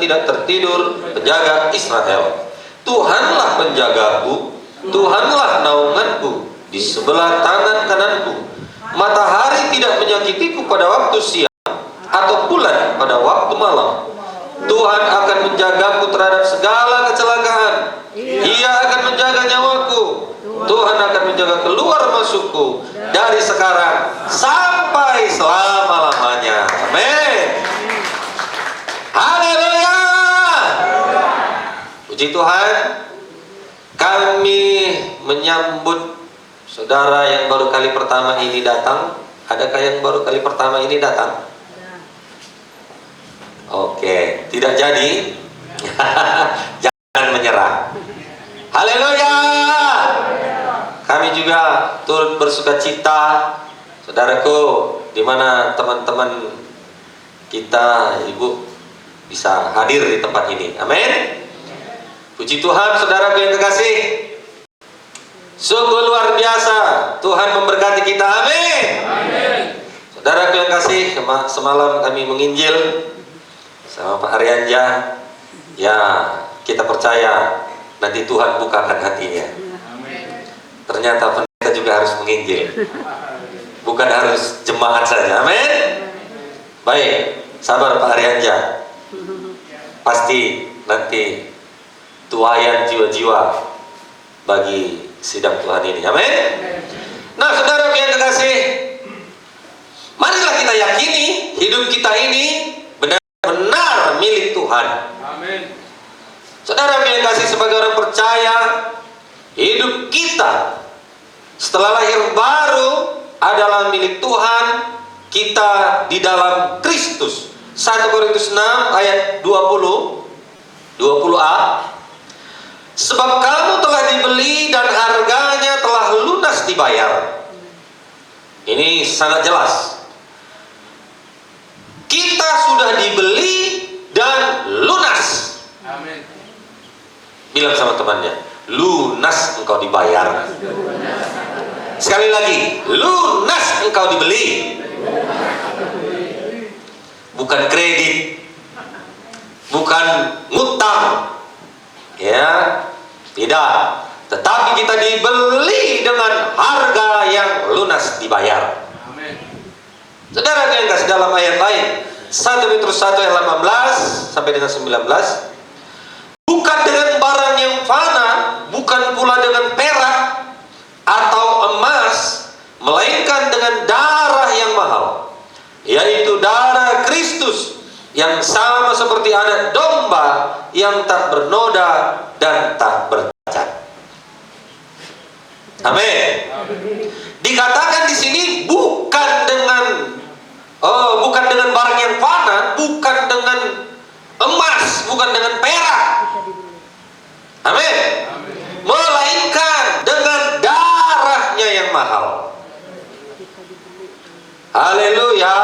tidak tertidur, penjaga Israel. Tuhanlah penjagaku, Tuhanlah naunganku di sebelah tangan kananku. Matahari tidak menyakitiku pada waktu siang, atau bulan pada waktu malam. Tuhan akan menjagaku terhadap segala kecelakaan. Ia akan menjaga nyawaku. Tuhan akan menjaga keluar masukku dari sekarang sampai selama-lamanya. Amin. Haleluya. Puji Tuhan. Kami menyambut saudara yang baru kali pertama ini datang. Adakah yang baru kali pertama ini datang? Oke, tidak jadi. Jangan menyerah. Haleluya. Kami juga turut bersuka cita, saudaraku, di mana teman-teman kita, ibu, bisa hadir di tempat ini. Amin. Puji Tuhan, saudaraku yang kekasih. Sungguh luar biasa Tuhan memberkati kita. Amin. Saudaraku yang kasih, semalam kami menginjil sama Pak Aryanja. Ya, kita percaya nanti Tuhan bukakan hatinya. Ternyata pendeta juga harus menginjil, bukan harus jemaat saja. Amin. Baik, sabar Pak Aryanja. Pasti nanti tuayan jiwa-jiwa bagi sidang Tuhan ini. Amin. Nah, saudara yang kekasih, marilah kita yakini hidup kita ini benar-benar milik Tuhan. Amin. Saudara yang kekasih, sebagai orang percaya, hidup kita setelah lahir baru adalah milik Tuhan. Kita di dalam Kristus. 1 Korintus 6 ayat 20a. Sebab kamu telah dibeli dan harganya telah lunas dibayar. Ini sangat jelas. Kita sudah dibeli dan lunas. Amin. Bilang sama temannya, lunas engkau dibayar. Sekali lagi, lunas engkau dibeli. Bukan kredit, bukan ngutang, ya, tidak. Tetapi kita dibeli dengan harga yang lunas dibayar. Amin. Saudara yang kasih, dalam ayat lain 1 Petrus 1 ayat 18 sampai dengan 19, bukan dengan barang yang fana, bukan pula dengan perak atau emas, melainkan dengan darah yang mahal, yaitu darah Kristus, yang sama seperti anak domba yang tak bernoda dan tak bercacat. Amin. Dikatakan di sini bukan dengan barang yang fana, bukan dengan emas, bukan dengan perak. Amin. Melainkan dengan darahnya yang mahal. Haleluya.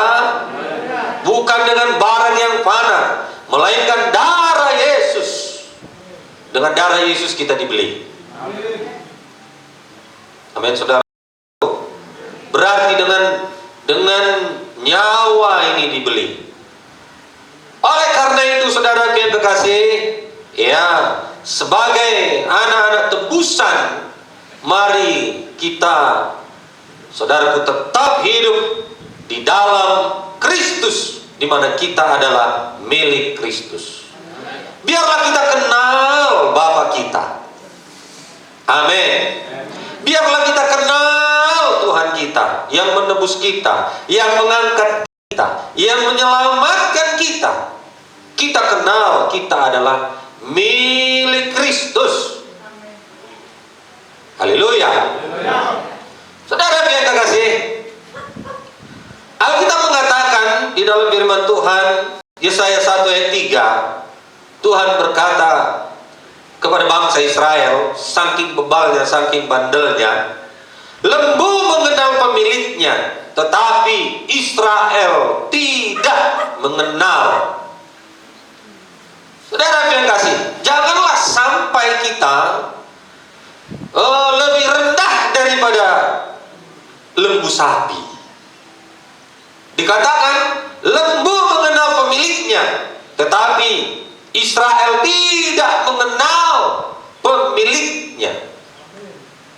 Bukan dengan barang yang fana, melainkan darah Yesus. Dengan darah Yesus kita dibeli. Amin, saudara. Berarti dengan nyawa ini dibeli. Oleh karena itu, saudara yang kekasih, ya, sebagai anak-anak tebusan, mari kita, saudaraku, tetap hidup di dalam Kristus, di mana kita adalah milik Kristus. Biarlah kita kenal Bapa kita. Amin. Biarlah kita kenal Tuhan kita yang menebus kita, yang mengangkat kita, yang menyelamatkan kita. Kita kenal kita adalah milik Kristus. Haleluya. Saudara yang kekasih, Alkitab mengatakan di dalam firman Tuhan, Yesaya 1 ayat 3, Tuhan berkata kepada bangsa Israel, saking bebalnya, saking bandelnya, lembu mengenal pemiliknya, tetapi Israel tidak mengenal. Saudara yang kasih, janganlah sampai kita lebih rendah daripada lembu sapi. Dikatakan lembu mengenal pemiliknya, tetapi Israel tidak mengenal pemiliknya,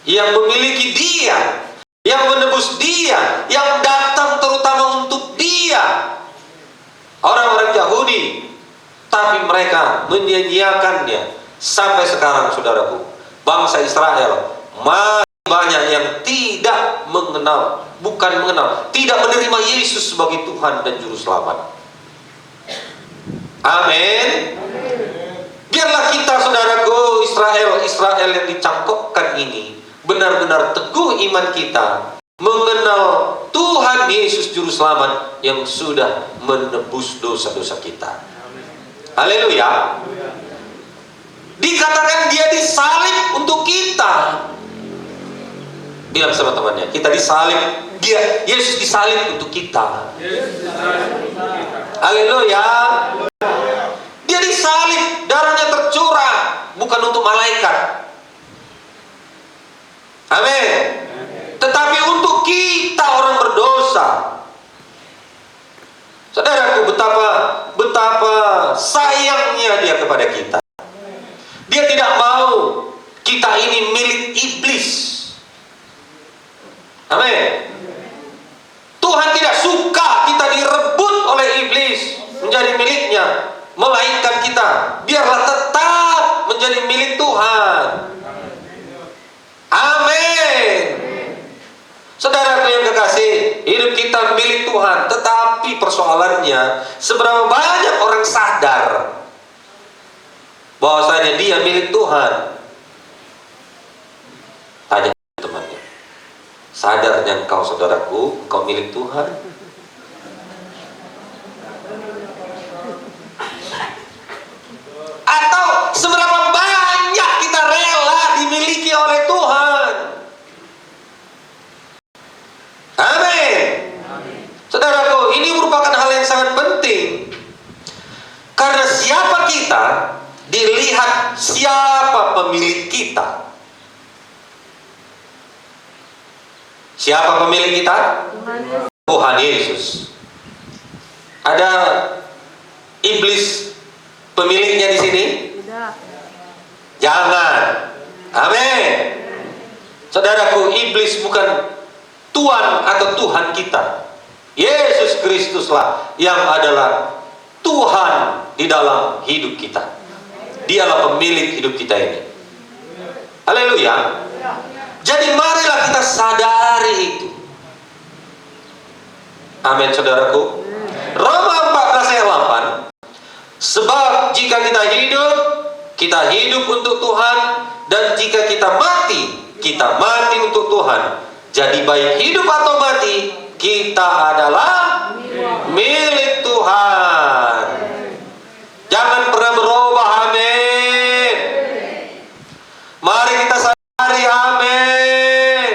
yang memiliki dia, yang menebus dia, yang datang terutama untuk dia. Orang-orang Yahudi, tapi mereka menyia-nyiakannya. Sampai sekarang, saudaraku, bangsa Israel masih banyak yang tidak mengenal, bukan mengenal, tidak menerima Yesus sebagai Tuhan dan Juru Selamat. Amin. Biarlah kita, saudaraku, Israel yang dicangkokkan ini, benar-benar teguh iman kita, mengenal Tuhan Yesus Juru Selamat yang sudah menebus dosa-dosa kita. Haleluya. Dikatakan dia disalib untuk kita. Bilang sama temannya, kita disalib, Yesus disalib untuk kita. Haleluya. Dia disalib, darahnya tercurah, bukan untuk malaikat. Amin. Tetapi untuk kita orang berdosa. Saudaraku, betapa sayangnya dia kepada kita. Dia tidak mau kita ini milik iblis. Amin. Tuhan tidak suka kita direbut oleh iblis menjadi miliknya, melainkan kita biarlah tetap menjadi milik Tuhan. Amin. Saudaraku yang kekasih, hidup kita milik Tuhan, tetapi persoalannya seberapa banyak orang sadar bahwasanya dia milik Tuhan. Tanya temannya, sadarnya engkau, saudaraku, engkau milik Tuhan? Atau seberapa banyak kita rela dimiliki oleh Tuhan? Amin. Saudaraku, ini merupakan hal yang sangat penting. Karena siapa kita dilihat siapa pemilik kita. Siapa pemilik kita? Tuhan Yesus. Ada iblis pemiliknya di sini? Jangan. Amin. Saudaraku, iblis bukan Tuhan atau Tuhan kita. Yesus Kristuslah yang adalah Tuhan di dalam hidup kita. Dialah pemilik hidup kita ini. Haleluya. Jadi marilah kita sadari itu. Amin, saudaraku. Roma 14 ayat 8. Sebab jika kita hidup untuk Tuhan, dan jika kita mati untuk Tuhan. Jadi baik hidup atau mati, kita adalah milik Tuhan. Jangan pernah berubah. Amin. Mari kita sadari. Amin.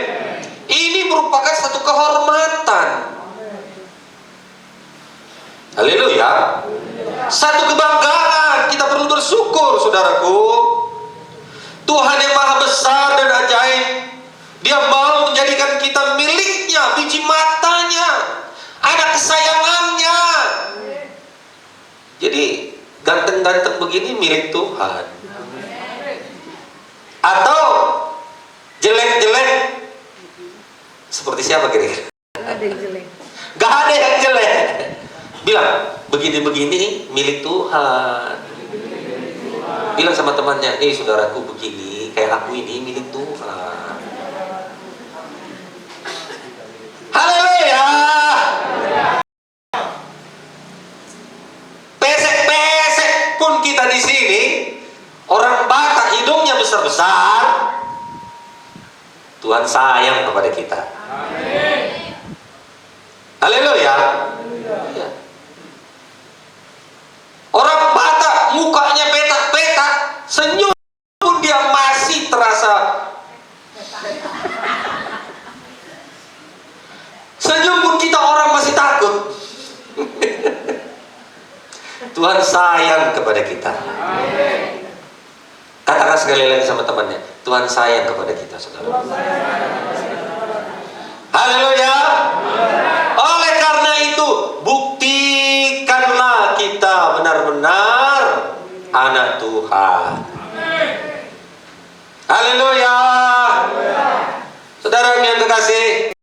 Ini merupakan satu kehormatan. Haleluya. Satu kebanggaan. Kita perlu bersyukur, saudaraku. Tuhan yang maha besar dan ajaib, Dia mau menjadikan kita miliknya, biji matanya, anak kesayangannya. Jadi ganteng-ganteng begini milik Tuhan. Atau jelek-jelek seperti siapa kira-kira? Gak ada yang jelek. Gak ada yang jelek. Bilang, begini-begini milik Tuhan. Bilang sama temannya, saudaraku begini, kayak aku ini milik Tuhan. Haleluya. Pesek-pesek pun kita di sini, orang Batak hidungnya besar-besar, Tuhan sayang kepada kita. Amin. Haleluya. Ya. Orang Batak mukanya petak-petak, senyum pun dia masih terasa. Senyum pun kita orang masih takut. Tuhan sayang kepada kita. Katakan sekali lagi sama temannya, Tuhan sayang kepada kita, saudara. Haleluya. Oleh karena itu, buktikanlah kita benar-benar anak Tuhan. Haleluya. Saudara yang kekasih,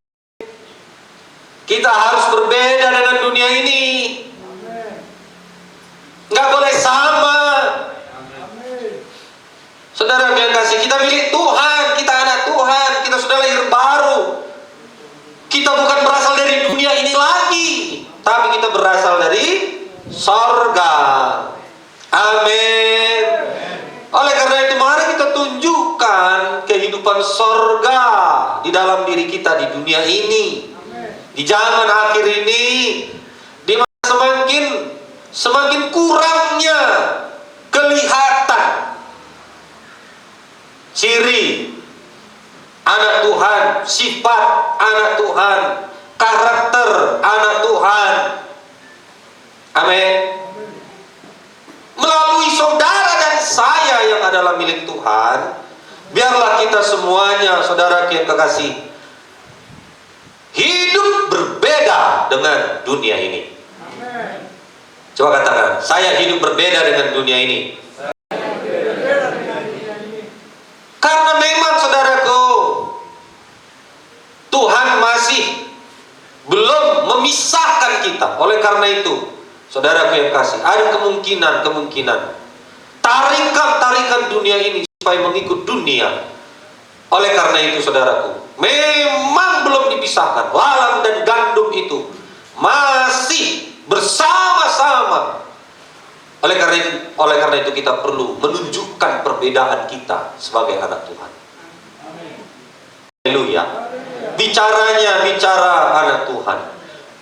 kita harus berbeda dengan dunia ini. Nggak boleh sama. Saudara yang kasih, kita milik Tuhan, kita anak Tuhan, kita sudah lahir baru. Kita bukan berasal dari dunia ini lagi, tapi kita berasal dari sorga. Amin. Oleh karena itu mari kita tunjukkan kehidupan sorga di dalam diri kita di dunia ini. Di zaman akhir ini, di mana semakin kurangnya kelihatan ciri anak Tuhan, sifat anak Tuhan, karakter anak Tuhan. Amin. Melalui saudara dan saya yang adalah milik Tuhan, biarlah kita semuanya, saudara yang kekasih, hidup berbeda dengan dunia ini. Coba katakan, saya hidup berbeda dengan dunia ini. Karena memang saudaraku, Tuhan masih belum memisahkan kita. Oleh karena itu, saudaraku yang kasih, ada kemungkinan tarikan dunia ini supaya mengikut dunia. Oleh karena itu saudaraku, memang belum dipisahkan. Lalang dan gandum itu masih bersama-sama. Oleh karena itu kita perlu menunjukkan perbedaan kita sebagai anak Tuhan. Haleluya. Bicaranya bicara anak Tuhan,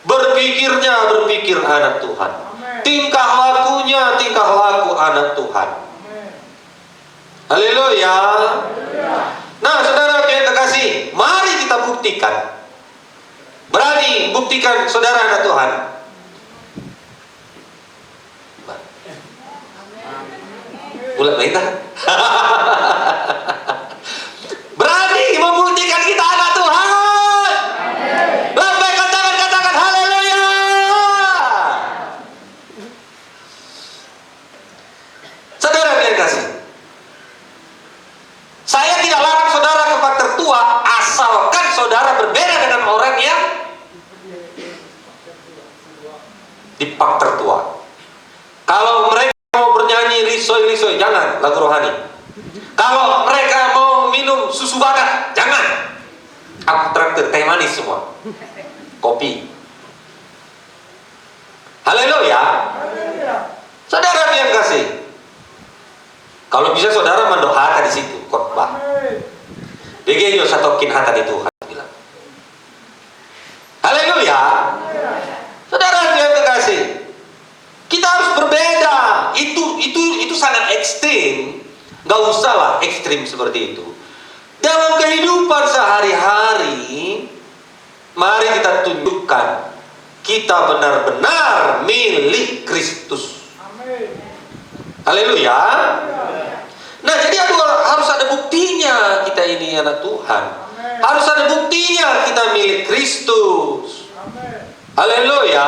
berpikirnya berpikir anak Tuhan, tingkah lakunya tingkah laku anak Tuhan. Haleluya. Nah, saudara yang terkasih, mari kita buktikan. Berani buktikan saudara anak Tuhan. Bulat kita. Berani membuktikan kita anak Tuhan. Lambaikan tangan, katakan haleluya. Saudara yang kasih, saya tidak larang saudara ke pak tertua, asalkan saudara berbeda dengan orang yang di pak tertua. Kalau mereka mau bernyanyi risoi-risoi, jangan lagu rohani. Kalau mereka mau minum susu bakar, jangan. Aku traktir teh manis semua, kopi. Haleluya. Saudara yang kasih, kalau bisa saudara mendoakan di situ khotbah. Begitu satokin hata di Tuhan bilang. Haleluya. Saudara yang kasih, kita harus berbeda. Itu sangat ekstrim. Gak usah lah ekstrim seperti itu. Dalam kehidupan sehari-hari, mari kita tunjukkan kita benar-benar milik Kristus. Haleluya. Nah, jadi harus ada buktinya kita ini anak Tuhan. Harus ada buktinya kita milik Kristus. Haleluya.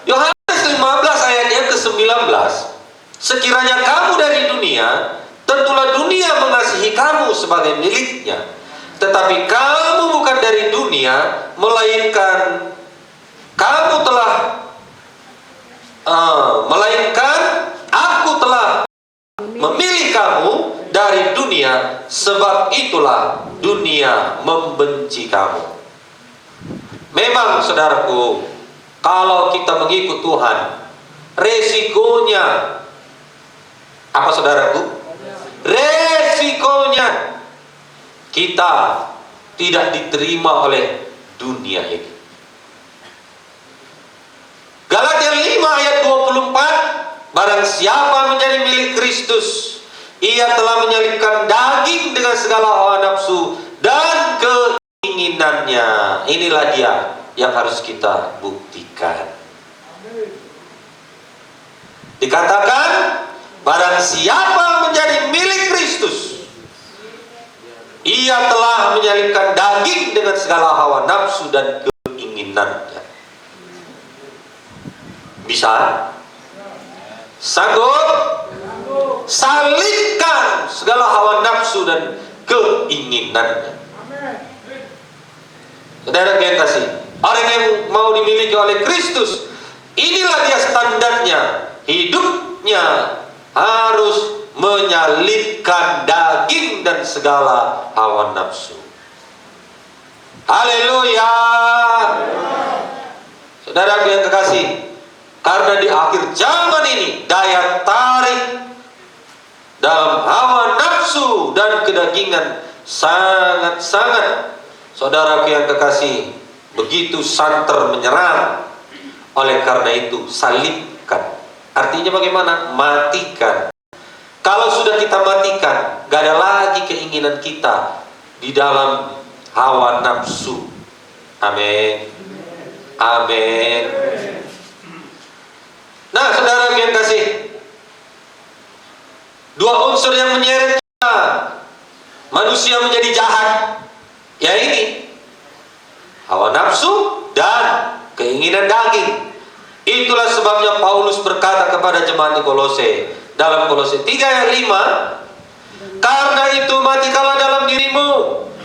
Yohanes 15 ayat yang ke-19. Sekiranya kamu dari dunia, tentulah dunia mengasihi kamu sebagai miliknya. Tetapi kamu bukan dari dunia, melainkan aku telah memilih kamu dari dunia, sebab itulah dunia membenci kamu. Memang saudaraku, kalau kita mengikut Tuhan, resikonya apa saudaraku? Resikonya kita tidak diterima oleh dunia ini. Galatia 5 ayat 24, barang siapa menjadi milik Kristus, ia telah menyalibkan daging dengan segala hawa nafsu dan keinginannya. Inilah dia yang harus kita buktikan. Dikatakan, barang siapa menjadi milik Kristus, ia telah menyalibkan daging dengan segala hawa nafsu dan keinginannya. Bisa? Sanggup? salibkan segala hawa nafsu dan keinginannya. Saudara yang kasih, orang yang mau dimiliki oleh Kristus, inilah dia standarnya. Hidupnya harus menyalibkan daging dan segala hawa nafsu. Haleluya. Saudara yang kekasih, karena di akhir zaman ini daya tarik dalam hawa nafsu dan kedagingan sangat-sangat, saudara yang kekasih, begitu santer menyerang. Oleh karena itu salibkan. Artinya bagaimana? Matikan. Kalau sudah kita matikan, gak ada lagi keinginan kita di dalam hawa nafsu. Amin. Amin. Nah, saudara yang kasih, dua unsur yang menyeret kita, manusia menjadi jahat, ya ini hawa nafsu dan keinginan daging. Itulah sebabnya Paulus berkata kepada jemaat di Kolose dalam Kolose 3 ayat 5, karena itu matikanlah dalam dirimu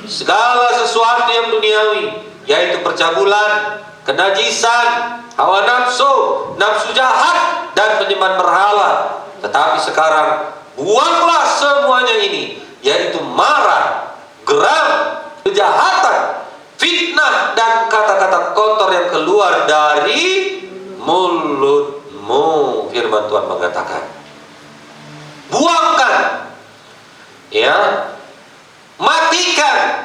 segala sesuatu yang duniawi, yaitu percabulan, kenajisan, hawa nafsu, nafsu jahat, dan penyembahan berhala. Tetapi sekarang buanglah semuanya ini, yaitu marah, geram, kejahatan, fitnah, dan kata-kata kotor yang keluar dari mulutmu. Firman Tuhan mengatakan, buangkan, ya, matikan,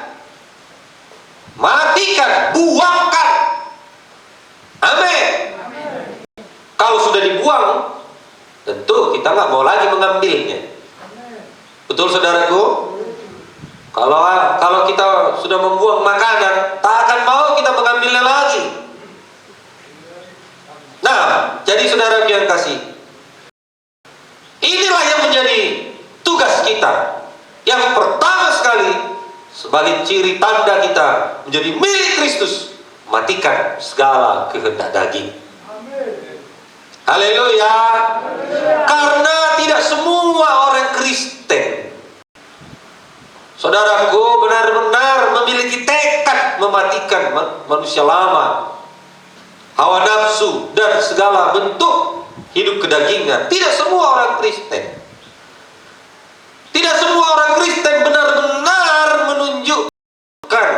buangkan. Amin. Kalau sudah dibuang, tentu kita nggak mau lagi mengambilnya. Betul saudaraku? Kalau kita sudah membuang makanan, tak akan mau kita mengambilnya lagi. Nah, jadi saudara yang kasih, inilah yang menjadi tugas kita. Yang pertama sekali, sebagai ciri tanda kita menjadi milik Kristus, matikan segala kehendak daging. Haleluya. Karena tidak semua orang Kristen, saudaraku, benar-benar memiliki tekad mematikan manusia lama, hawa nafsu, dan segala bentuk hidup kedagingan. Tidak semua orang Kristen. Tidak semua orang Kristen benar-benar menunjukkan,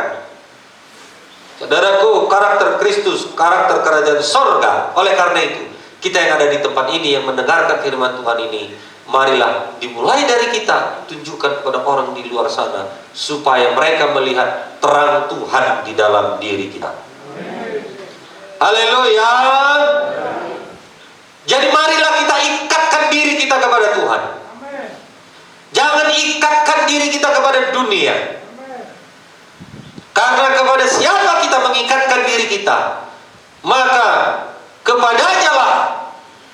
saudaraku, karakter Kristus, karakter kerajaan sorga. Oleh karena itu, kita yang ada di tempat ini, yang mendengarkan firman Tuhan ini, marilah dimulai dari kita, tunjukkan kepada orang di luar sana, supaya mereka melihat terang Tuhan di dalam diri kita. Haleluya. Jadi marilah kita ikatkan diri kita kepada Tuhan. Jangan ikatkan diri kita kepada dunia. Karena kepada siapa kita mengikatkan diri kita, maka kepadanya lah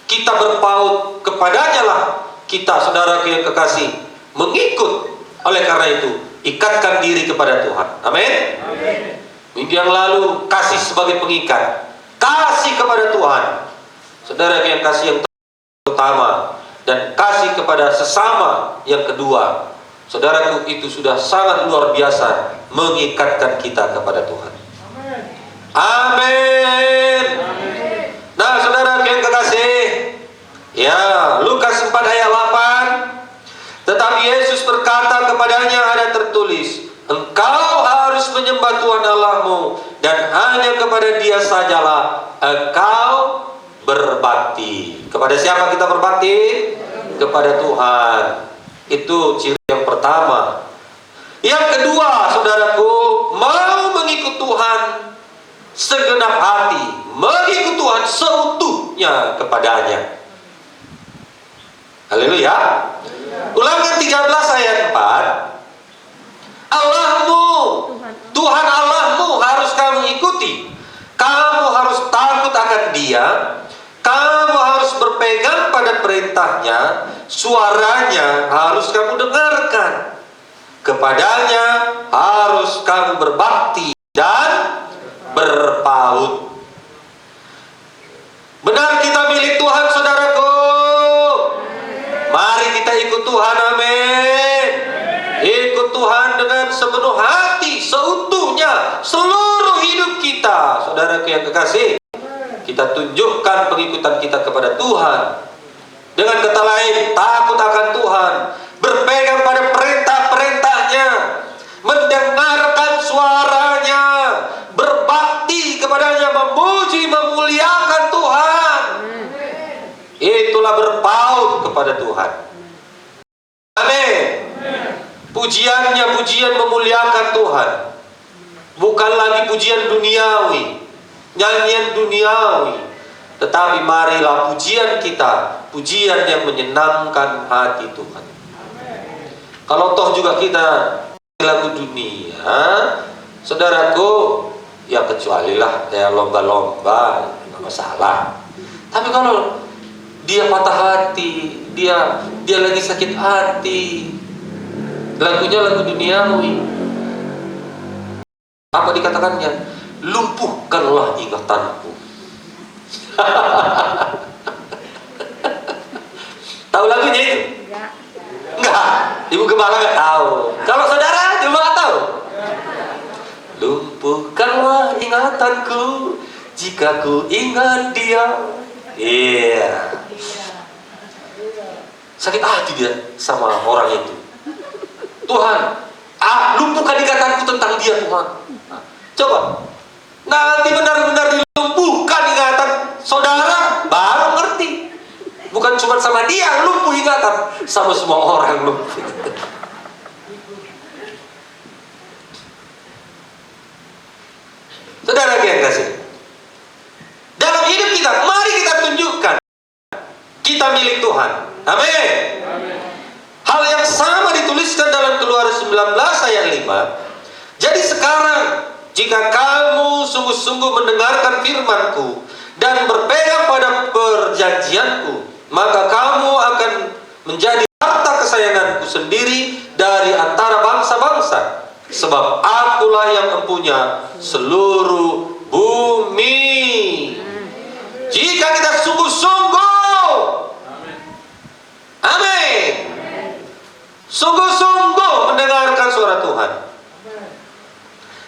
kita berpaut, kepadanya lah kita, saudara yang kekasih, mengikut. Oleh karena itu, ikatkan diri kepada Tuhan. Amin. Minggu yang lalu, kasih sebagai pengikat, kasih kepada Tuhan, saudara yang kasih yang utama, dan kasih kepada sesama yang kedua. Saudaraku, itu sudah sangat luar biasa mengikatkan kita kepada Tuhan. Amin. Nah, saudara yang kekasih, ya, Lukas 4 ayat 8, tetapi Yesus berkata kepadanya, ada tertulis, engkau harus menyembah Tuhan Allahmu, dan hanya kepada Dia sajalah engkau berbakti. Kepada siapa kita berbakti? Kepada Tuhan. Itu ciri yang pertama. Yang kedua, saudaraku, mau mengikut Tuhan segenap hati, mengikut Tuhan seutuhnya kepadanya. Haleluya. Ulangan 13 ayat 4, Allahmu, Tuhan Allahmu harus kamu ikuti. Kamu harus takut akan Dia. Kamu harus berpegang pada perintahnya. Suaranya harus kamu dengarkan. Kepadanya harus kamu berbakti dan berpaut. Benar kita milik Tuhan, saudaraku. Mari kita ikut saudaraku yang kekasih, kita tunjukkan pengikutan kita kepada Tuhan. Dengan kata lain, takut akan Tuhan, berpegang pada perintah-perintahnya, mendengarkan suaranya, berbakti kepadanya, memuji, memuliakan Tuhan. Itulah berpaut kepada Tuhan. Amin. Pujiannya pujian memuliakan Tuhan, bukan lagi pujian duniawi, nyanyian duniawi, tetapi marilah pujian kita, pujian yang menyenangkan hati Tuhan. Kalau toh juga kita lagu dunia, saudaraku, ya kecualilah kayak lomba-lomba, nggak masalah. Tapi kalau dia patah hati, dia lagi sakit hati, lagunya lagu duniawi, apa dikatakannya? Lumpuhkanlah ingatanku. Tahu lagunya itu? Enggak. Ibu Gembala enggak tahu. Kalau saudara cuma nggak tahu. Lumpuhkanlah ingatanku jika ku ingat dia. Iya. Sakit hati dia sama orang itu. Tuhan, lumpuhkan ingatanku tentang dia, Tuhan. Coba. Nanti benar-benar dilumpuhkan ingatan saudara, baru ngerti. Bukan cuma sama dia lumpuh ingatan, sama semua orang lumpuh. Saudara yang kasih, dalam hidup kita, mari kita tunjukkan kita milik Tuhan. Amin. Hal yang sama dituliskan dalam Keluaran 19 ayat 5. Jadi sekarang, jika kamu sungguh-sungguh mendengarkan firman-Ku dan berpegang pada perjanjian-Ku, maka kamu akan menjadi harta kesayangan-Ku sendiri dari antara bangsa-bangsa, sebab Akulah yang mempunyai seluruh bumi. Jika kita sungguh-sungguh, amin, sungguh-sungguh mendengarkan suara Tuhan.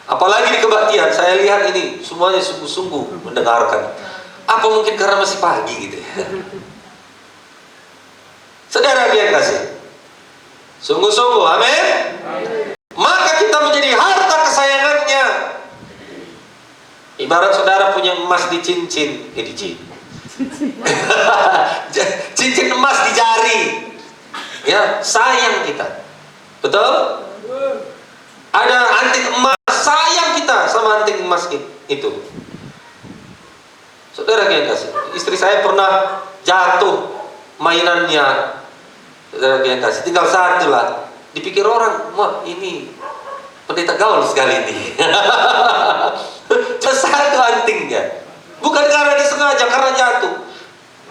Apalagi di kebaktian, saya lihat ini semuanya sungguh-sungguh mendengarkan. Apa mungkin karena masih pagi gitu ya? Saudara yang kasih, sungguh-sungguh, amin. Maka kita menjadi harta kesayangannya. Ibarat saudara punya emas di cincin, cincin emas di jari, ya sayang kita, betul? Ada anting emas, sayang kita sama anting emas itu. Saudara yang kasih, istri saya pernah jatuh mainannya. Saudara yang kasih, tinggal satu lah. Dipikir orang, wah ini pendeta gaul sekali ini. Cuma satu antingnya. Bukan karena disengaja, karena jatuh.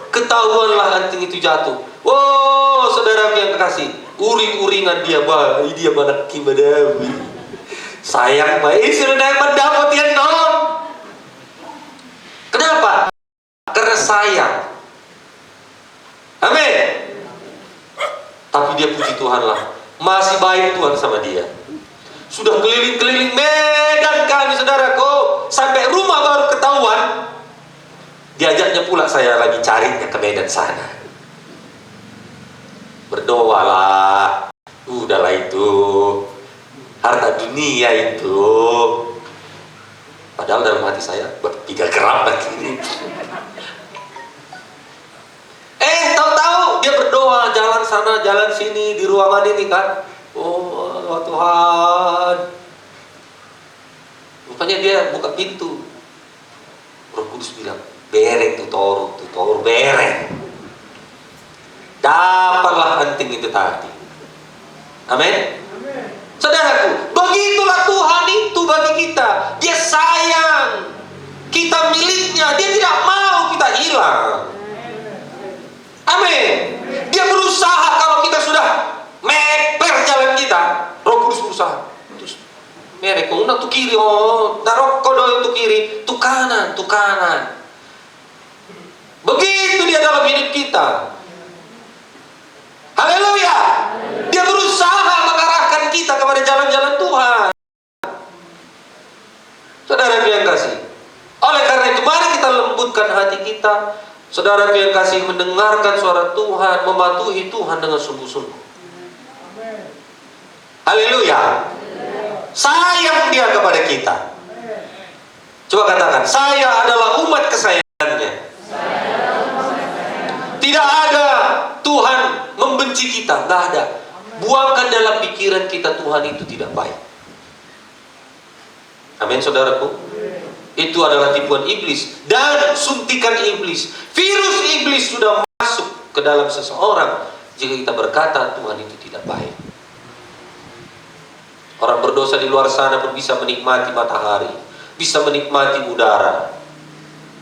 Ketahuanlah anting itu jatuh. Wow, saudara yang kasih, uring-uringan dia, bayi dia mana kimadawi. Sayang baik, sudah mendapat yang non. Kenapa? Karena sayang. Amin. Tapi dia puji Tuhan lah, masih baik Tuhan sama dia. Sudah keliling-keliling Medan kami, saudaraku, sampai rumah baru ketahuan. Diajaknya pula saya lagi carinya ke Medan sana. Berdoalah, udahlah itu harta dunia itu. Padahal dalam hati saya 3 gram lagi. Tahu-tahu dia berdoa jalan sana jalan sini di ruangan ini kan. Oh Tuhan, rupanya dia buka pintu. Roh Kudus bilang, bereng tuh toru bereng. Dapatlah anting itu tadi. Amin. Saudaraku, begitulah Tuhan itu bagi kita. Dia sayang, kita miliknya. Dia tidak mau kita hilang. Amin. Dia berusaha kalau kita sudah meper jalan kita, Roh Kudus berusaha. Terus mereka nak tu kiri, narok kodo tu kiri, tu kanan. Begitu dia dalam hidup kita. Haleluya. Dia berusaha mengarahkan kita kepada jalan-jalan Tuhan. Saudara yang kasih, oleh meluluhkan hati kita. Saudara yang kasih, mendengarkan suara Tuhan, mematuhi Tuhan dengan sungguh-sungguh. Haleluya. Sayang Dia kepada kita. Coba katakan, saya adalah umat kesayangannya. Tidak ada Tuhan membenci kita, nggak ada. Buangkan dalam pikiran kita Tuhan itu tidak baik. Amin, saudaraku. Itu adalah tipuan iblis dan suntikan iblis. Virus iblis sudah masuk ke dalam seseorang jika kita berkata Tuhan itu tidak baik. Orang berdosa di luar sana pun bisa menikmati matahari, bisa menikmati udara.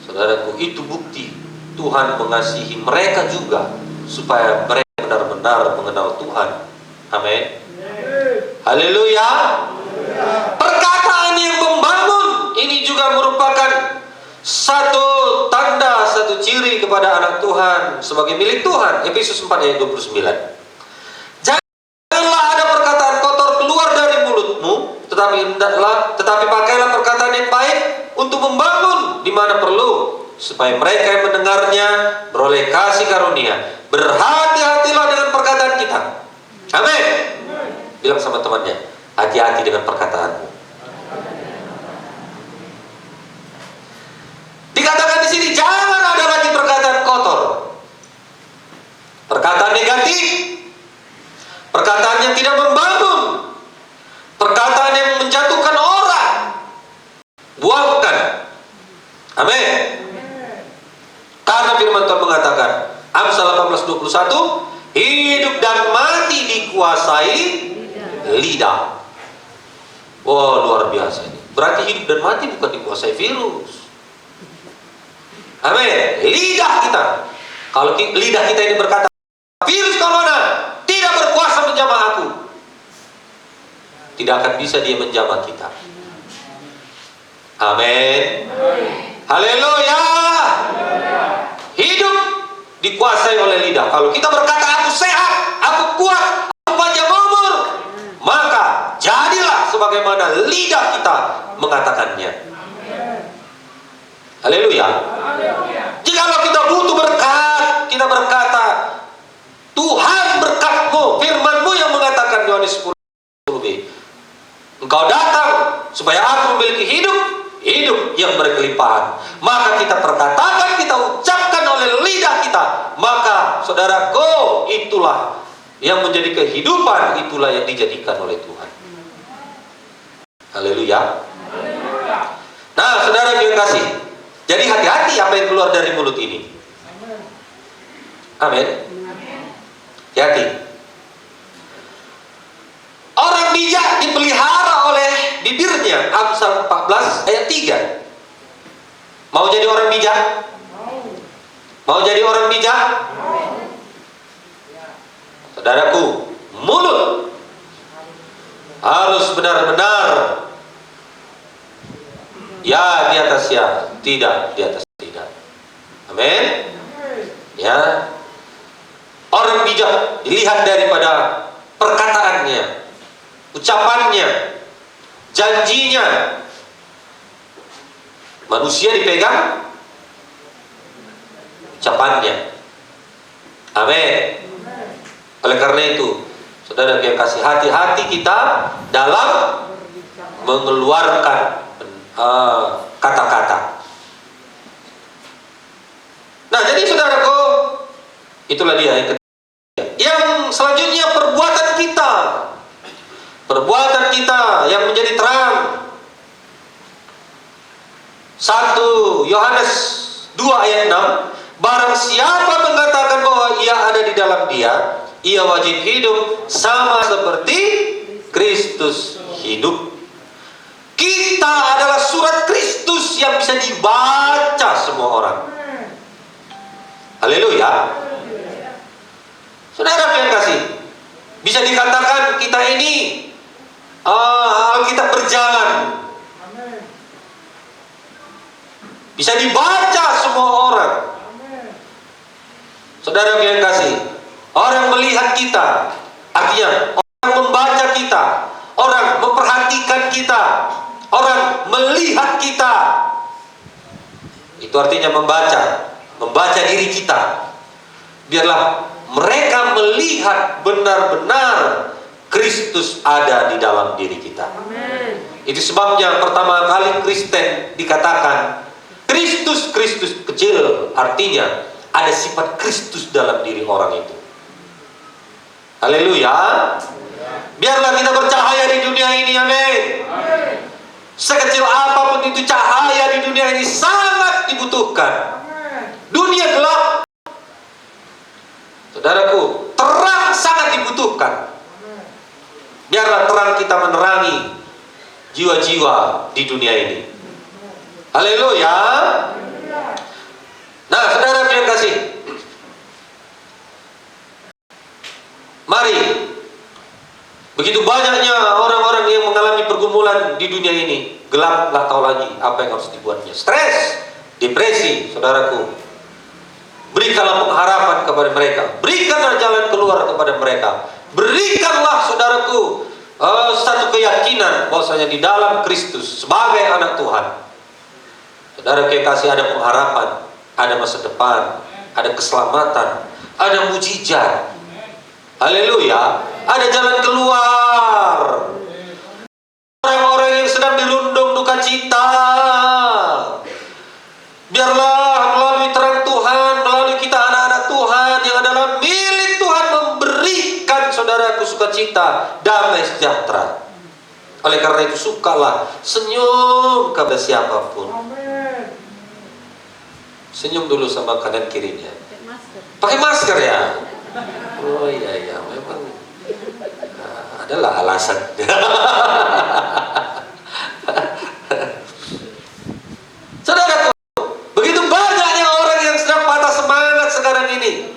Saudaraku, itu bukti Tuhan mengasihi mereka juga, supaya mereka benar-benar mengenal Tuhan. Amin. Haleluya. Perkataan yang membangun ini juga merupakan satu tanda, satu ciri kepada anak Tuhan sebagai milik Tuhan. Efesus 4 ayat 29. Janganlah ada perkataan kotor keluar dari mulutmu, tetapi pakailah perkataan yang baik untuk membangun di mana perlu, supaya mereka yang mendengarnya beroleh kasih karunia. Berhati-hatilah dengan perkataan kita. Amin. Bilang sama temannya, hati-hati dengan perkataanmu. Dikatakan di sini, jangan ada lagi perkataan kotor, perkataan negatif, perkataan yang tidak membangun, perkataan yang menjatuhkan orang. Buangkan. Amin. Karena firman Tuhan mengatakan, Amsal 18:21, hidup dan mati dikuasai lidah. Wah, luar biasa ini. Berarti hidup dan mati bukan dikuasai virus. Amin. Lidah kita. Kalau lidah kita ini berkata, virus corona tidak berkuasa menjamah aku, tidak akan bisa dia menjamah kita. Amin. Haleluya. Hidup dikuasai oleh lidah. Kalau kita berkata aku sehat, aku kuat, aku panjang umur, maka jadilah sebagaimana lidah kita mengatakannya. Haleluya. Jikalau kita butuh berkat, kita berkata, Tuhan berkat-Mu, firman-Mu yang mengatakan Yohanes 10b, Engkau datang supaya aku memiliki hidup yang berkelimpahan. Maka kita perkatakan, kita ucapkan oleh lidah kita, maka saudaraku, itulah yang menjadi kehidupan, itulah yang dijadikan oleh Tuhan. Haleluya. Nah, saudara yang kasih, jadi hati-hati apa yang keluar dari mulut ini. Amin. Hati-hati. Orang bijak dipelihara oleh bibirnya. Amsal 14 ayat 3. Mau jadi orang bijak? Mau jadi orang bijak? Saudaraku, mulut harus benar-benar ya di atas ya, tidak di atas tidak. Amin. Ya. Orang bijak dilihat daripada perkataannya, ucapannya, janjinya. Manusia dipegang ucapannya. Amin. Oleh karena itu, saudara yang kasih, hati-hati kita dalam mengeluarkan kata-kata. Nah, jadi saudaraku, itulah dia yang ketiga. Yang selanjutnya, perbuatan kita yang menjadi terang. 1 Yohanes 2 ayat 6, barang siapa mengatakan bahwa ia ada di dalam dia, ia wajib hidup sama seperti Kristus hidup. Kita adalah surat Kristus yang bisa dibaca semua orang. Haleluya. Saudara yang kasih, bisa dikatakan kita ini Alkitab berjalan, bisa dibaca semua orang. Saudara yang kasih, orang melihat kita, artinya orang membaca kita, orang memperhatikan kita, orang melihat kita. Itu artinya membaca diri kita. Biarlah mereka melihat benar-benar Kristus ada di dalam diri kita. Itu sebabnya pertama kali Kristen dikatakan Kristus kecil, artinya ada sifat Kristus dalam diri orang itu. Haleluya. Biarlah kita bercahaya di dunia ini, amin. Sekecil apapun itu, cahaya di dunia ini sangat dibutuhkan. Dunia gelap, saudaraku, terang sangat dibutuhkan. Biarlah terang kita menerangi jiwa-jiwa di dunia ini. Haleluya. Nah, saudara yang kasih, mari, begitu banyaknya orang-orang yang mengalami pergumulan di dunia ini, gelap, nggak tahu lagi apa yang harus dibuatnya. Stres, depresi, saudaraku. Berikanlah pengharapan kepada mereka, berikanlah jalan keluar kepada mereka, berikanlah, saudaraku, satu keyakinan bahwasanya di dalam Kristus sebagai anak Tuhan, saudara yang kasih, ada pengharapan, ada masa depan, ada keselamatan, ada mujizat. Haleluya, ada jalan keluar. Orang-orang yang sedang dirundung duka cita, biarlah melalui terang Tuhan, melalui kita anak-anak Tuhan yang adalah milik Tuhan, memberikan saudaraku sukacita, damai sejahtera. Oleh karena itu, sukalah senyum kepada siapapun. Senyum dulu sama kanan kirinya. Pakai masker ya. Oh iya, memang adalah alasan. Saudaraku, begitu banyaknya orang yang sedang patah semangat sekarang ini.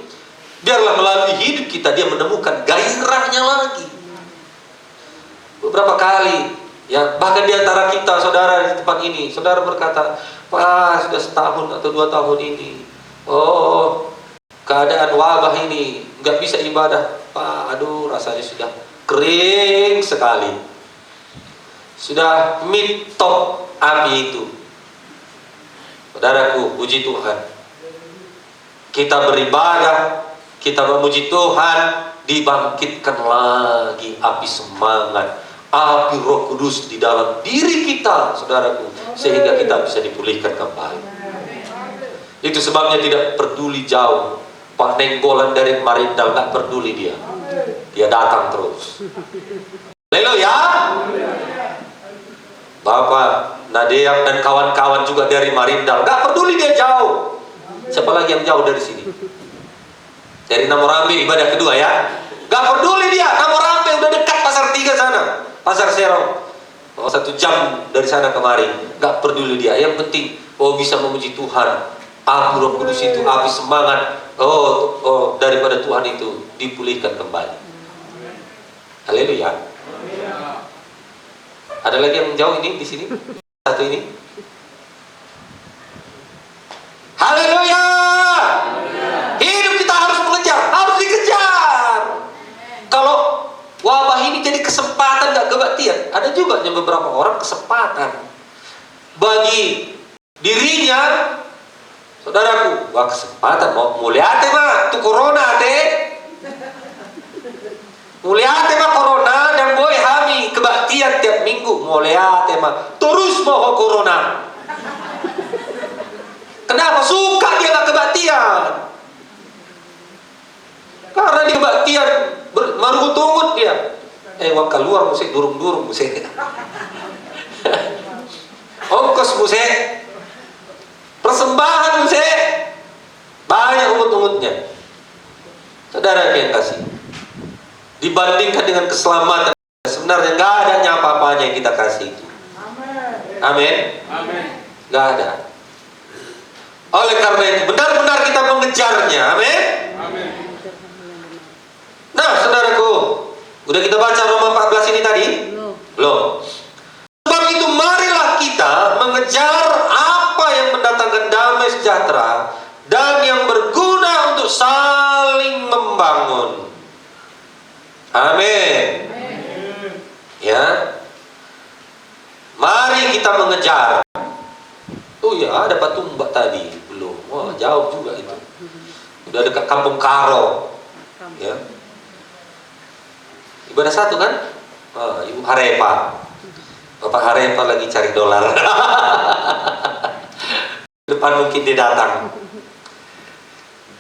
Biarlah melalui hidup kita dia menemukan gairahnya lagi. Beberapa kali, ya, bahkan di antara kita, saudara di tempat ini, saudara berkata, "Pak, sudah setahun atau 2 tahun ini, keadaan wabah ini nggak bisa ibadah, Pak. Aduh, rasanya sudah kering sekali. Sudah mitop api itu." Saudaraku, puji Tuhan, kita beribadah, kita memuji Tuhan, dibangkitkan lagi api semangat, api Roh Kudus di dalam diri kita, saudaraku, sehingga kita bisa dipulihkan kembali. Itu sebabnya tidak peduli jauh, Pak Nenggolan dari Marindal, nggak peduli dia datang terus. Haleluya. Bapak Nadeak dan kawan-kawan juga dari Marindal, nggak peduli dia jauh. Siapa lagi yang jauh dari sini? Dari Namorambe ibadah kedua ya, nggak peduli dia. Namorambe udah dekat pasar 3 sana, pasar Serong, 1 jam dari sana kemari, nggak peduli dia. Yang penting bisa memuji Tuhan. Api Roh Kudus itu, api semangat, daripada Tuhan itu dipulihkan kembali. Haleluya. Ada lagi yang jauh ini di sini? Satu ini. Haleluya. Hidup kita harus mengejar, harus dikejar. Kalau wabah ini jadi kesempatan, gak kebaktian. Ada juga yang beberapa orang kesempatan bagi dirinya. Saudaraku, wah kesempatan mau lihat mah tu corona mulia tema corona dan boy hami kebaktian tiap minggu mulia tema terus mau corona. Kenapa? Suka dia gak kebaktian. Karena di kebaktian marugut-ungut dia. Wang keluar musik durung-durung musik. Ongkos musik. Persembahan musik. Banyak ungut-ungutnya. Saudara yang kasih, dibandingkan dengan keselamatan, sebenarnya nggak ada apa-apanya yang kita kasih itu. Amin. Nggak ada. Oleh karena itu benar-benar kita mengejarnya. Amin. Nah, saudaraku, udah kita baca Roma 14 ini tadi? Belum. Sebab itu marilah kita mengejar apa yang mendatangkan damai sejahtera dan yang berguna untuk saling membangun. Amin. Ya. Mari kita mengejar Oh iya, ada Patumbak tadi. Belum. Wah, jauh juga itu. Udah dekat Kampung Karo. Ya. Ibadah satu kan? Ibu Harepa. Bapak Harepa lagi cari dolar. Depan mungkin dia datang.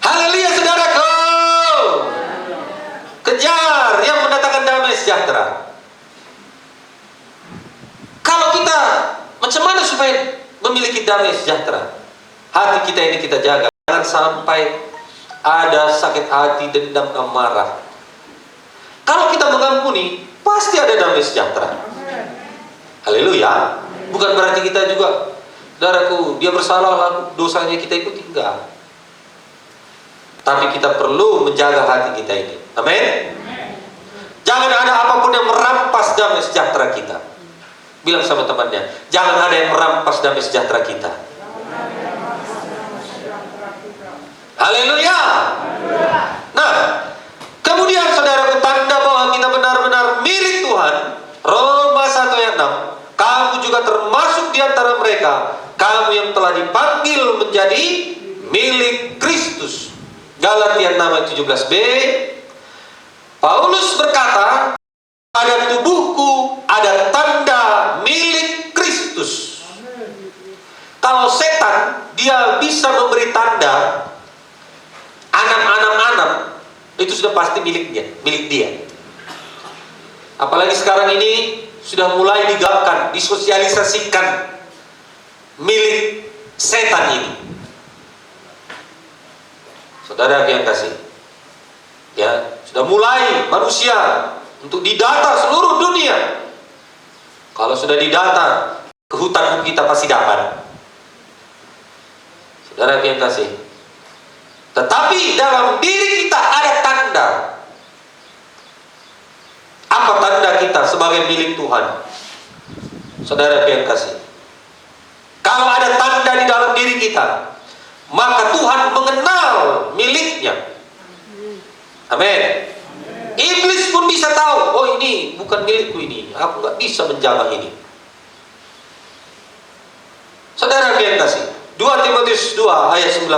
Haleluya saudaraku. Kejar yang mendatangkan damai sejahtera. Kalau kita macam mana supaya memiliki damai sejahtera? Hati kita ini kita jaga. Jangan sampai ada sakit hati, dendam, amarah. Kalau kita mengampuni, pasti ada damai sejahtera. Haleluya. Bukan berarti kita juga, saudaraku, dia bersalah lalu dosanya kita ikuti, enggak. Tapi kita perlu menjaga hati kita ini. Amin. Jangan ada apapun yang merampas damai sejahtera kita. Bilang sama temannya, jangan ada yang merampas damai sejahtera kita. Haleluya. Nah, kemudian saudaraku, tanda bahwa kita benar-benar milik Tuhan, Roma 1 ayat 6, kamu juga termasuk di antara mereka, kamu yang telah dipanggil menjadi milik Kristus. Galatia 6 ayat 17b, Paulus berkata, pada tubuhku ada tanda milik Kristus. Kalau setan, dia bisa memberi tanda anak-anak, itu sudah pasti milik dia. Apalagi sekarang ini sudah mulai digapkan, disosialisasikan milik setan ini. Saudara yang kasih, ya sudah mulai manusia untuk didata seluruh dunia. Kalau sudah didata, ke hutan kita pasti dapat. Saudara yang kasih, tetapi dalam diri kita ada tanda. Apa tanda kita sebagai milik Tuhan? Saudara yang kasih, kalau ada tanda di dalam diri kita, maka Tuhan mengenal miliknya. Amin. Iblis pun bisa tahu, oh ini bukan milikku ini, aku nggak bisa menjaga ini. Saudara yang kasih, 2 Timotius 2 ayat 19.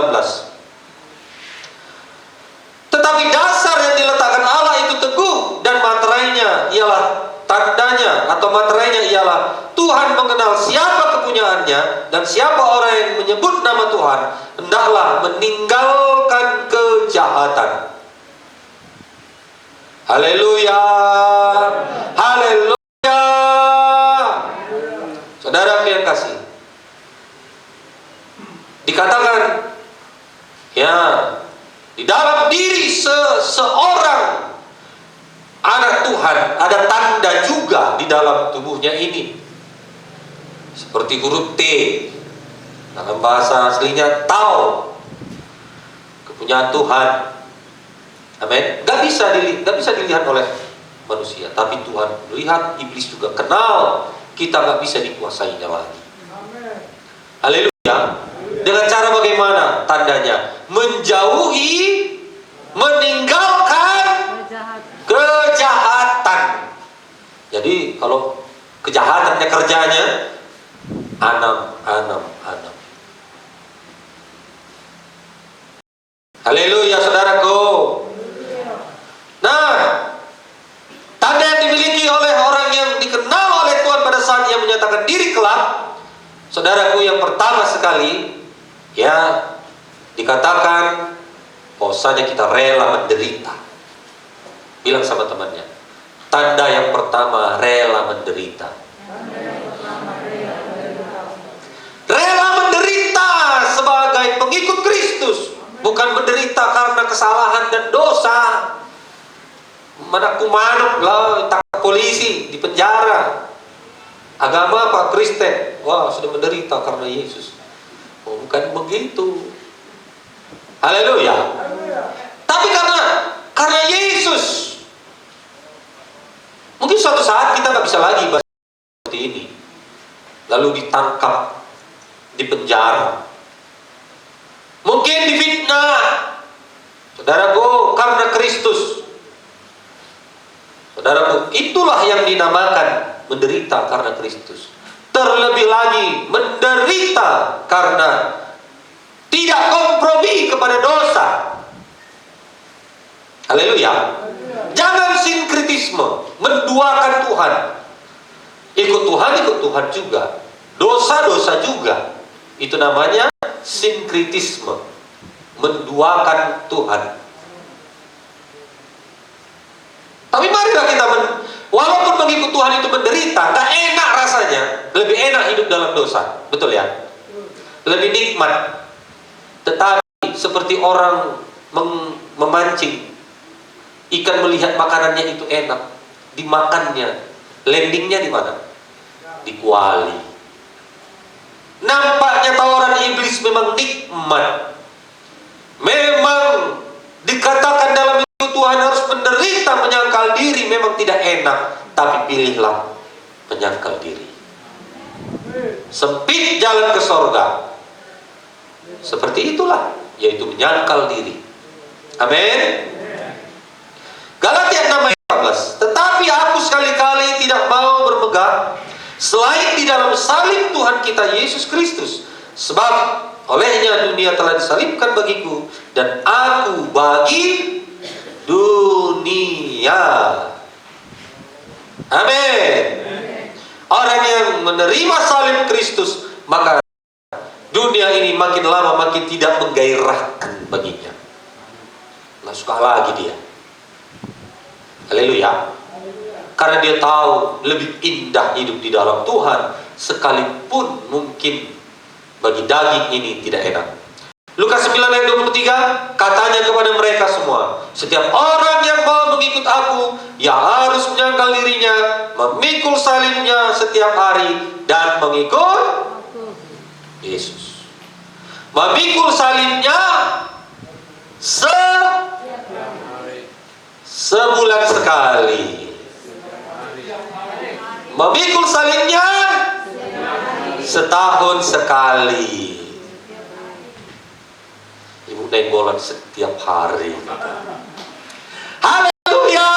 Tetapi dasar yang diletakkan Allah itu teguh, dan materainya ialah tandanya atau materainya ialah Tuhan mengenal siapa kepunyaannya, dan siapa orang yang menyebut nama Tuhan hendaklah meninggalkan kejahatan. Haleluya. Haleluya. Saudara yang kasih, dikatakan ya, di dalam diri seseorang anak Tuhan ada tanda juga di dalam tubuhnya ini. Seperti huruf T. Dalam bahasa aslinya Tau. Kepunyaan Tuhan. Amin. Gak bisa dilihat oleh manusia, tapi Tuhan melihat. Iblis juga kenal. Kita gak bisa dikuasainya lagi. Haleluya. Dengan cara bagaimana tandanya? Menjauhi, meninggalkan kejahatan. Jadi kalau kejahatannya kerjanya anam. Haleluya saudaraku. Nah, tanda yang dimiliki oleh orang yang dikenal oleh Tuhan pada saat ia menyatakan diri kelak, saudaraku, yang pertama sekali ya dikatakan bahwasanya kita rela menderita. Bilang sama temannya, tanda yang pertama rela menderita. Rela menderita sebagai pengikut Kristus, bukan menderita karena kesalahan dan dosa. Mana kumanuk lah, tangkap polisi, di penjara. Agama apa? Kristen. Wah, sudah menderita karena Yesus. Oh, bukan begitu. Haleluya. Tapi karena Yesus, mungkin suatu saat kita nggak bisa lagi bahas seperti ini, lalu ditangkap, di penjara, mungkin difitnah. Saudaraku, karena Kristus, saudaraku, itulah yang dinamakan menderita karena Kristus. terlebih lagi menderita karena tidak kompromi kepada dosa. Haleluya. Jangan sinkritisme, menduakan Tuhan. Ikut Tuhan juga. Dosa-dosa juga. Itu namanya sinkritisme, menduakan Tuhan. Tapi marilah kita walaupun mengikut Tuhan itu menderita, gak enak rasanya. Lebih enak hidup dalam dosa. Betul ya? Lebih nikmat. Tetapi seperti orang memancing ikan, melihat makanannya itu enak, dimakannya, landingnya di mana? Di kuali. Nampaknya tawaran iblis memang nikmat. Memang dikatakan dalam itu Tuhan harus menderita, menyangkal diri, memang tidak enak. Tapi pilihlah menyangkal diri. Sempit jalan ke sorga. Seperti itulah, yaitu menyangkal diri. Amin. Galatia 6 ayat 14. Tetapi aku sekali-kali tidak mau bermegah selain di dalam salib Tuhan kita Yesus Kristus. Sebab olehnya dunia telah disalibkan bagiku, dan aku bagi dunia. Amin. Orang yang menerima salib Kristus, maka dunia ini makin lama makin tidak menggairahkan baginya. Nggak suka lagi dia. Haleluya. Karena dia tahu lebih indah hidup di dalam Tuhan, sekalipun mungkin bagi daging ini tidak enak. Lukas 9 ayat 23, katanya kepada mereka semua, setiap orang yang mau mengikut aku, ia harus menyangkal dirinya, memikul salibnya setiap hari, dan mengikut Yesus. Memikul salibnya sebulan sekali. Memikul salibnya setahun sekali. Ibu nenggolan setiap hari. Haleluya.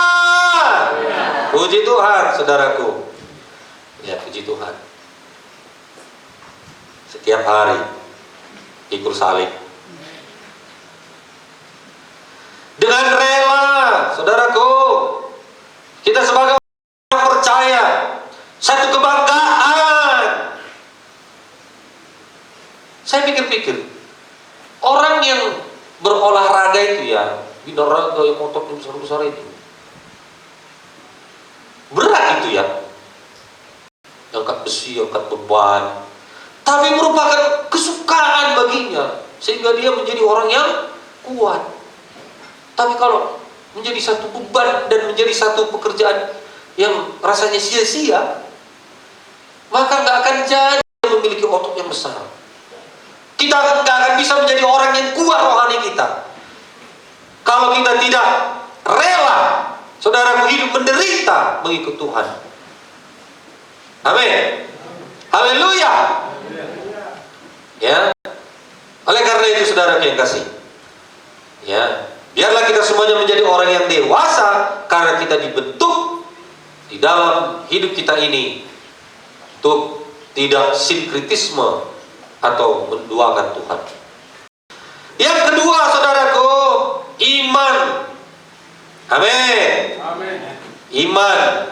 Puji Tuhan, saudaraku. Ya, puji Tuhan. Setiap hari pikul salib. Dengan rela, saudaraku. Kita sebagai orang percaya, satu kebanggaan. Saya pikir-pikir, orang yang berolahraga itu ya, binaraga yang otot yang besar-besar itu, berat itu ya, angkat besi, angkat beban, tapi merupakan kesukaan baginya, sehingga dia menjadi orang yang kuat. Tapi kalau menjadi satu beban dan menjadi satu pekerjaan yang rasanya sia-sia, maka nggak akan jadi memiliki otot yang besar. Kita nggak akan bisa menjadi orang yang kuat rohani kita kalau kita tidak rela, saudaraku, hidup menderita mengikut Tuhan. Amin. Haleluya. Ya. Oleh karena itu, saudaraku yang kasih, ya, biarlah kita semuanya menjadi orang yang dewasa, karena kita dibentuk di dalam hidup kita ini untuk tidak sinkritisme atau menduakan Tuhan. Yang kedua, saudaraku, iman. Amin. Amin. Iman.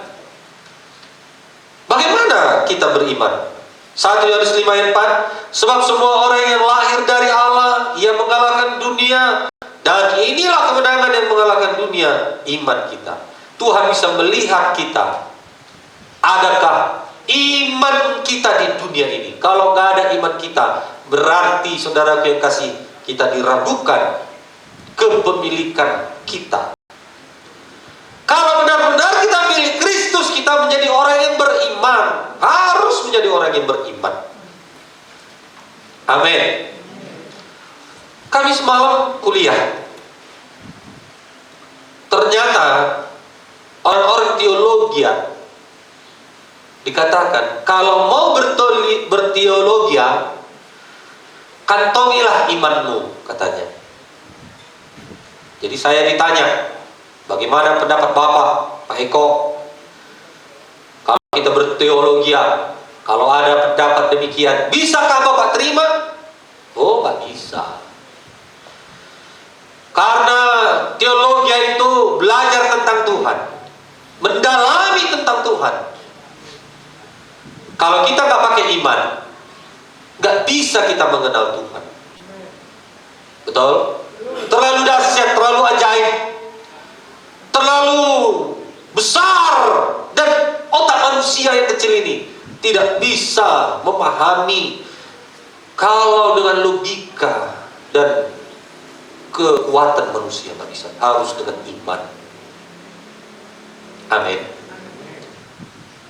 Bagaimana kita beriman? 1 Yohanes 5 ayat 4, sebab semua orang yang lahir dari Allah, ia mengalahkan dunia, dan inilah kemenangan yang mengalahkan dunia, iman kita. Tuhan bisa melihat kita. Adakah iman kita di dunia ini? Kalau nggak ada iman kita, berarti, saudaraku yang kasih, kita diragukan kepemilikan kita. Kalau benar-benar kita milik Kristus, kita menjadi orang yang beriman. Harus menjadi orang yang beriman. Amin. Kami semalam kuliah. Ternyata orang-orang teologi dikatakan, kalau mau berteologi, kantongilah imanmu, katanya. Jadi saya ditanya, bagaimana pendapat Bapak, Pak Eko, kalau kita berteologi, Kalau ada pendapat demikian, bisakah Bapak terima? Oh, nggak bisa. Karena teologi itu belajar tentang Tuhan, mendalami tentang Tuhan. Kalau kita nggak pakai iman, nggak bisa kita mengenal Tuhan. Betul? Terlalu dahsyat, terlalu ajaib, terlalu besar, dan otak manusia yang kecil ini tidak bisa memahami. Kalau dengan logika dan kekuatan manusia nggak bisa, harus dengan iman. Amin.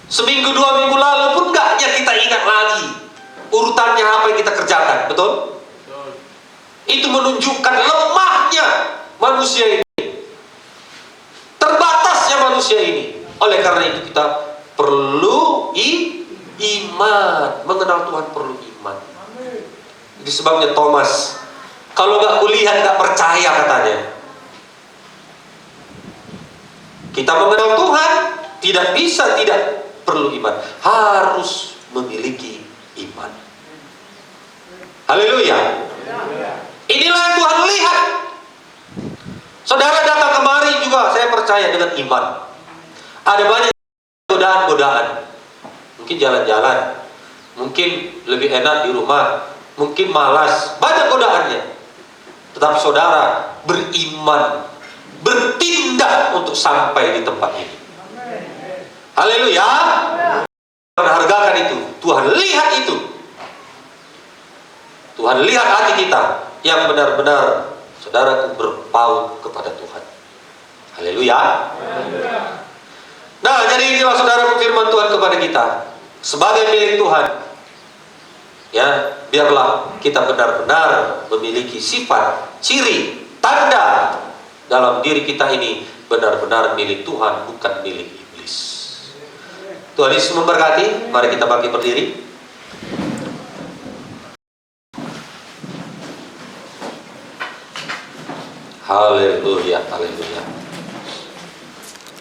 Seminggu 2 minggu lalu pun nggaknya kita ingat lagi urutannya apa yang kita kerjakan, betul? Itu menunjukkan lemahnya manusia ini, terbatasnya manusia ini. Oleh karena itu kita perlu iman, mengenal Tuhan perlu iman. Itu sebabnya Thomas, kalau nggak kulihat nggak percaya katanya. Kita mengenal Tuhan tidak bisa tidak perlu iman, harus memiliki iman. Haleluya. Inilah yang Tuhan lihat. Saudara datang kemari juga, saya percaya dengan iman. Ada banyak godaan-godaan. Mungkin jalan-jalan, mungkin lebih enak di rumah, mungkin malas, banyak godaannya. Tetapi saudara beriman, bertindak untuk sampai di tempat ini. Haleluya. Menghargakan itu. Tuhan lihat itu. Tuhan lihat hati kita yang benar-benar saudaraku berpaut kepada Tuhan. Haleluya. Nah, jadi inilah saudara firman Tuhan kepada kita sebagai milik Tuhan. Ya, biarlah kita benar-benar memiliki sifat, ciri, tanda dalam diri kita ini benar-benar milik Tuhan, bukan milik iblis. Tuhan Yesus memberkati. Mari kita bangkit berdiri. Haleluya, haleluya.